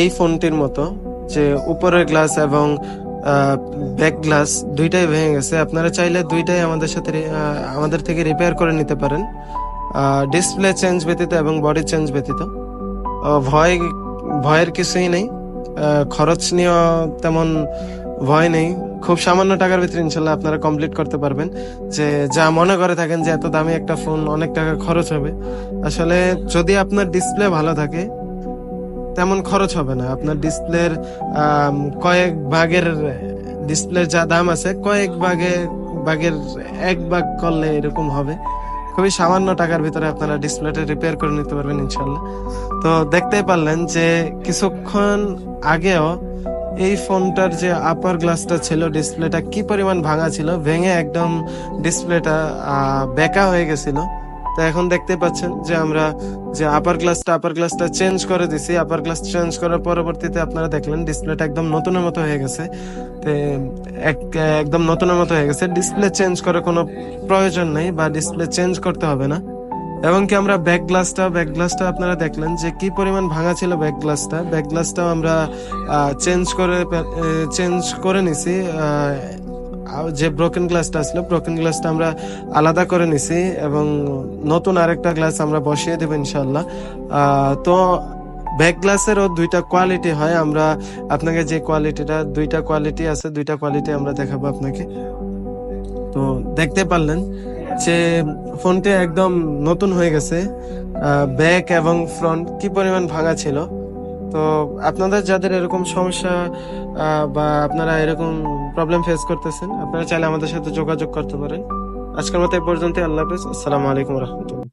এই ফোনটির মতো যে উপরের গ্লাস এবং ব্যাক গ্লাস দুইটাই ভেঙে গেছে। আপনারা চাইলে দুইটাই আমাদের থেকে রিপেয়ার করে নিতে পারেন, ডিসপ্লে চেঞ্জ ব্যতীত এবং বডি চেঞ্জ ব্যতীত। ভয়ের কিছুই নেই, খরচ নিয়ে তেমন ভয় নেই। খুব সামান্য টাকার ভিতরে ইনশাল্লাহ আপনারা কমপ্লিট করতে পারবেন। যে যা মনে করে থাকেন যে এত দামি একটা ফোন অনেক টাকা খরচ হবে, আসলে যদি আপনার ডিসপ্লে ভালো থাকে তেমন খরচ হবে না। আপনার ডিসপ্লের কয়েক ভাগের ডিসপ্লের যা দাম আছে কয়েক ভাগের এক ভাগ করলে এরকম হবে। খুবই সামান্য টাকার ভিতরে আপনারা ডিসপ্লেটা রিপেয়ার করে নিতে পারবেন ইনশাল্লাহ। তো দেখতেই পারলেন যে কিছুক্ষণ আগেও এই ফোনটার যে আপার গ্লাসটা ছিল, ডিসপ্লেটা কি পরিমাণ ভাঙা ছিল, ভেঙে একদম ডিসপ্লেটা বেঁকা হয়ে গেছিল। তো এখন দেখতে পাচ্ছেন যে আমরা যে আপার গ্লাসটা চেঞ্জ করে দিছি। আপার গ্লাস চেঞ্জ করার পরবর্তীতে আপনারা দেখলেন ডিসপ্লেটা একদম নতুনের মতো হয়ে গেছে। তো একদম নতুনের মতো হয়ে গেছে, ডিসপ্লে চেঞ্জ করার কোনো প্রয়োজন নেই বা ডিসপ্লে চেঞ্জ করতে হবে না। এবং কি আমরা ব্যাক গ্লাসটা আপনারা দেখলেন যে কি পরিমাণ ভাঙা ছিল ব্যাক গ্লাসটাও আমরা চেঞ্জ করে নিছি। যে ব্রোকেন গ্লাসটা আমরা আলাদা করে নিছি এবং নতুন আরেকটা গ্লাস আমরা বসিয়ে দেবো ইনশাল্লাহ। তো ব্যাক গ্লাসেরও দুইটা কোয়ালিটি হয়। আমরা আপনাকে যে দুইটা কোয়ালিটি আমরা দেখাবো আপনাকে। তো দেখতে পারলেন যে ফোনটি একদম নতুন হয়ে গেছে। ব্যাক এবং ফ্রন্ট কি পরিমাণ ভাঙা ছিল। তো আপনাদের যাদের এরকম সমস্যা বা আপনারা এরকম প্রবলেম ফেস করতেছেন, আপনারা চাইলে আমাদের সাথে যোগাযোগ করতে পারেন। আজকের মতো এই পর্যন্ত। আল্লাহ হাফেজ। আসসালামু আলাইকুম রহমতুল্লাহ।